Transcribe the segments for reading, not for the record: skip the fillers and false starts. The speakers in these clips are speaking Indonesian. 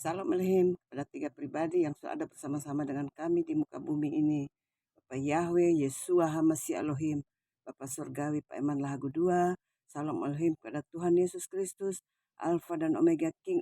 Salam Elohim pada tiga pribadi yang sudah ada bersama-sama dengan kami di muka bumi ini. Bapak Yahweh, Yesua, Hamasi Elohim, Bapak Surgawi, Pak Eman Lahagu II. Salam Elohim kepada Tuhan Yesus Kristus, Alfa dan Omega, King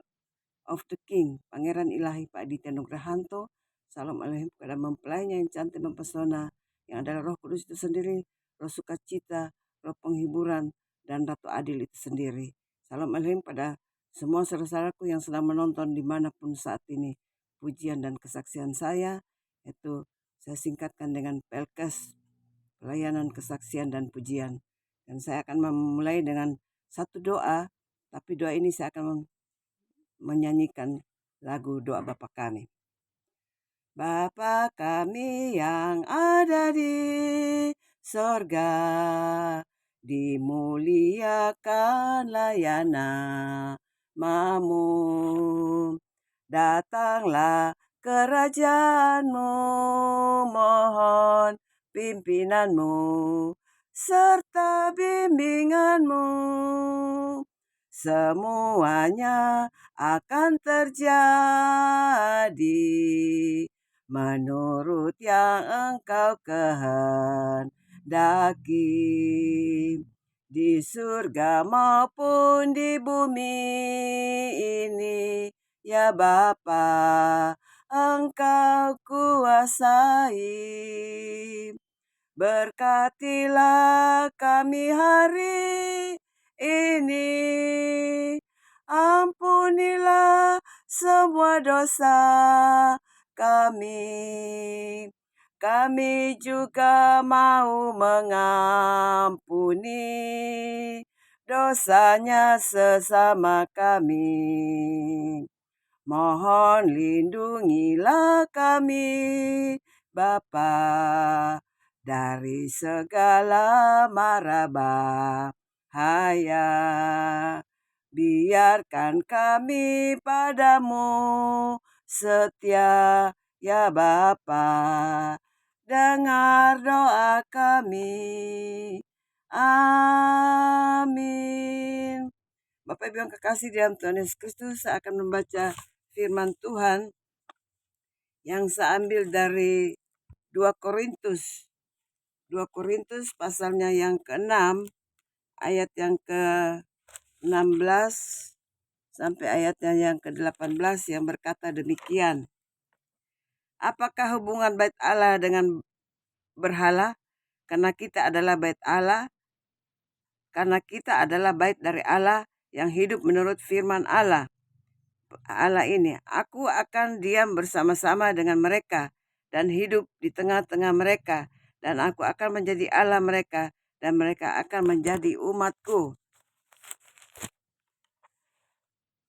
of the King, Pangeran Ilahi Pak Aditya Nugrahanto. Salam Elohim kepada mempelainya yang cantik mempesona, yang adalah Roh Kudus itu sendiri, Roh Sukacita, Roh Penghiburan, dan Ratu Adil itu sendiri. Salam Elohim pada semua saudara-saudaraku yang sedang menonton dimanapun saat ini. Pujian dan kesaksian saya, itu saya singkatkan dengan PLKes, pelayanan kesaksian dan pujian. Dan saya akan memulai dengan satu doa, tapi doa ini saya akan menyanyikan lagu doa Bapa kami. Bapa kami yang ada di sorga, dimuliakanlah ya namamu. Datanglah kerajaanmu, mohon pimpinanmu, serta bimbinganmu. Semuanya akan terjadi menurut yang engkau kehendaki, di surga maupun di bumi ini. Ya Bapa, engkau kuasai. Berkatilah kami hari ini, ampunilah semua dosa kami. Kami juga mau mengampuni dosanya sesama kami. Mohon lindungilah kami, Bapa, dari segala mara bahaya. Biarkan kami padamu setia, ya Bapa. Dengar doa kami. Amin. Bapak Ibu yang kekasih dalam Tuhan Yesus Kristus, saya akan membaca firman Tuhan yang saya ambil dari 2 Korintus. 2 Korintus pasalnya yang ke-6, ayat yang ke-16 sampai ayatnya yang ke-18 yang berkata demikian. Apakah hubungan bait Allah dengan berhala? Karena kita adalah bait Allah, karena kita adalah bait dari Allah yang hidup menurut firman Allah. Allah ini, aku akan diam bersama-sama dengan mereka dan hidup di tengah-tengah mereka, dan aku akan menjadi Allah mereka dan mereka akan menjadi umatku.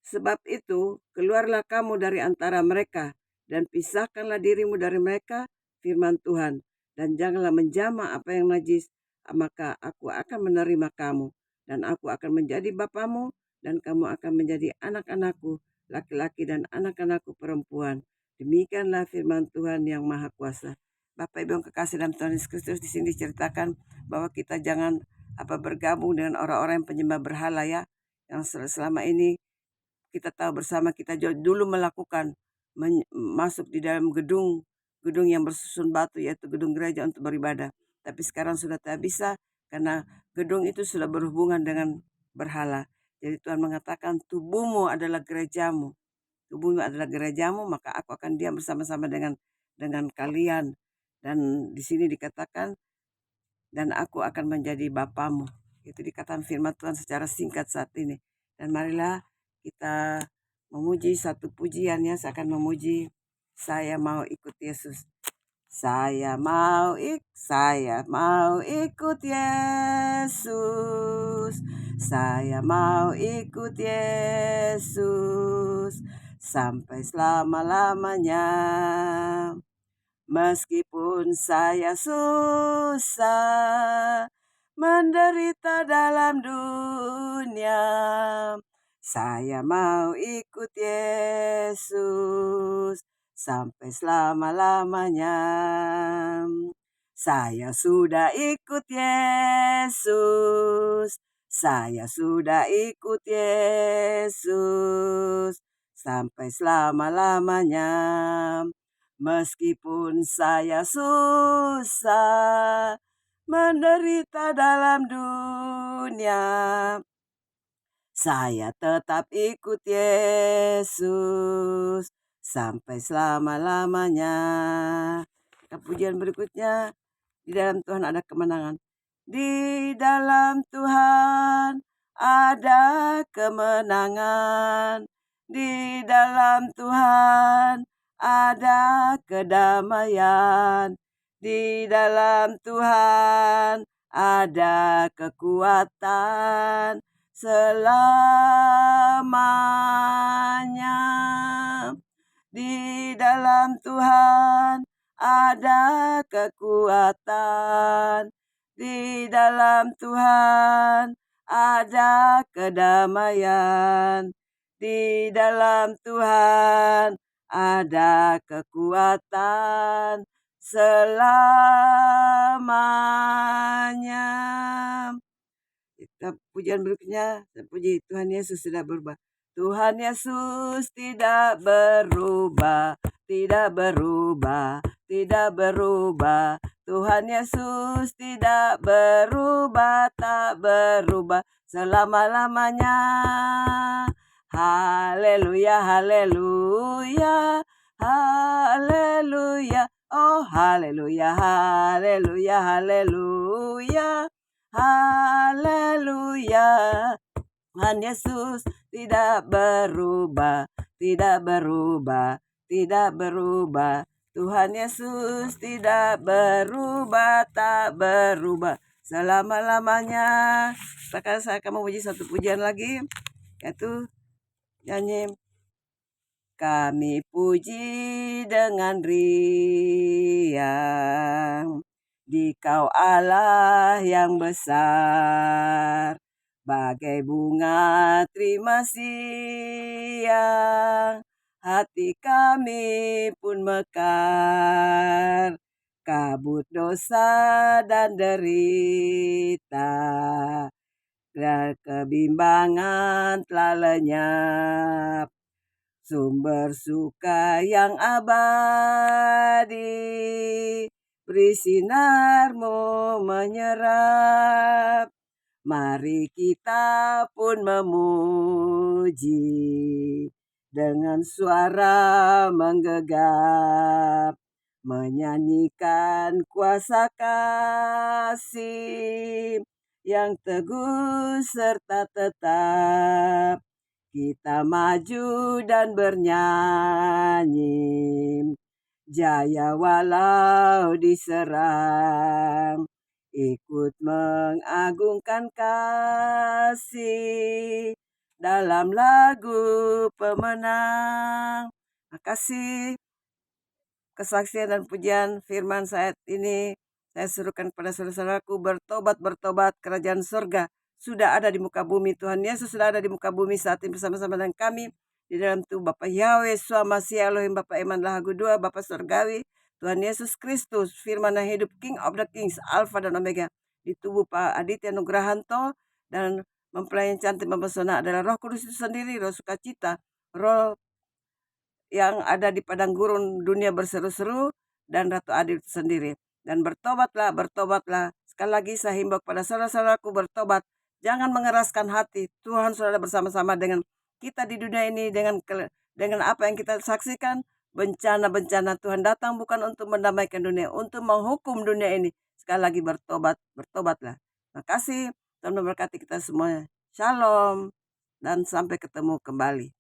Sebab itu, keluarlah kamu dari antara mereka dan pisahkanlah dirimu dari mereka, firman Tuhan, dan janganlah menjamah apa yang najis, maka aku akan menerima kamu dan aku akan menjadi bapamu dan kamu akan menjadi anak-anakku laki-laki dan anak-anakku perempuan. Demikianlah firman Tuhan yang Maha Kuasa. Bapak Ibu yang kekasih dalam Tuhan Yesus Kristus, di sini diceritakan bahwa kita jangan bergabung dengan orang-orang yang penyembah berhala ya, yang selama ini kita tahu bersama kita dulu melakukan masuk di dalam gedung yang bersusun batu, yaitu gedung gereja untuk beribadah. Tapi sekarang sudah tak bisa karena gedung itu sudah berhubungan dengan berhala. Jadi Tuhan mengatakan tubuhmu adalah gerejamu. Tubuhmu adalah gerejamu, maka aku akan diam bersama-sama dengan kalian. Dan di sini dikatakan, dan aku akan menjadi bapamu. Itu dikatakan firman Tuhan secara singkat saat ini. Dan marilah kita memuji satu pujian ya. Saya akan memuji, saya mau ikut Yesus. Saya mau ikut Yesus. Saya mau ikut Yesus sampai selama-lamanya. Meskipun saya susah menderita dalam dunia, saya mau ikut Yesus sampai selama-lamanya. Saya sudah ikut Yesus. Saya sudah ikut Yesus. sampai selama-lamanya. Meskipun saya susah menderita dalam dunia, saya tetap ikut Yesus sampai selama-lamanya. Pujian berikutnya, di dalam Tuhan ada kemenangan. Di dalam Tuhan ada kemenangan. Di dalam Tuhan ada kedamaian. Di dalam Tuhan ada kekuatan selamanya. Di dalam Tuhan ada kekuatan. Di dalam Tuhan ada kedamaian. Di dalam Tuhan ada kekuatan selamanya. Kita pujian berikutnya, puji Tuhan Yesus tidak berubah. Tuhan Yesus tidak berubah, tidak berubah, tidak berubah. Tuhan Yesus tidak berubah, tak berubah selama-lamanya. Haleluya, haleluya, haleluya. Oh, haleluya, haleluya, haleluya. Haleluya. Tuhan Yesus tidak berubah, tidak berubah, tidak berubah. Tuhan Yesus tidak berubah, tak berubah selama-lamanya. Sekarang saya akan memuji satu pujian lagi, yaitu nyanyi Kami puji dengan riang Dikau Allah yang besar, bagai bunga terima siang, hati kami pun mekar, kabut dosa dan derita, dan kebimbangan telah lenyap. Sumber suka yang abadi, beri sinarmu menyerap. Mari kita pun memuji dengan suara menggegap, menyanyikan kuasa kasih yang teguh serta tetap. Kita maju dan bernyanyi, jaya walau diserang, ikut mengagungkan kasih dalam lagu pemenang. Makasih kesaksian dan pujian firman saat ini. Saya serukan pada saudara-saudaraku, bertobat, kerajaan surga sudah ada di muka bumi. Tuhan Yesus sudah ada di muka bumi saat ini bersama-sama dengan kami. Di dalam tubuh Bapa Yahweh, Sua Masih Elohim, Bapa Eman Lahagu Dua, Bapa Surgawi, Tuhan Yesus Kristus, firman yang hidup, King of the Kings, Alpha dan Omega. Di tubuh Pak Aditya Nugrahanto, dan mempelai yang cantik mempesona adalah Roh Kudus itu sendiri, Roh Sukacita, Roh yang ada di padang gurun dunia berseru-seru, dan Ratu Adil itu sendiri. Dan bertobatlah. Sekali lagi saya himbau kepada saudara-saudaraku, bertobat. Jangan mengeraskan hati. Tuhan sudah ada bersama-sama dengan kita di dunia ini, dengan apa yang kita saksikan. Bencana-bencana Tuhan datang bukan untuk mendamaikan dunia, untuk menghukum dunia ini. Sekali lagi bertobatlah. Terima kasih. Tuhan memberkati kita semuanya. Shalom dan sampai ketemu kembali.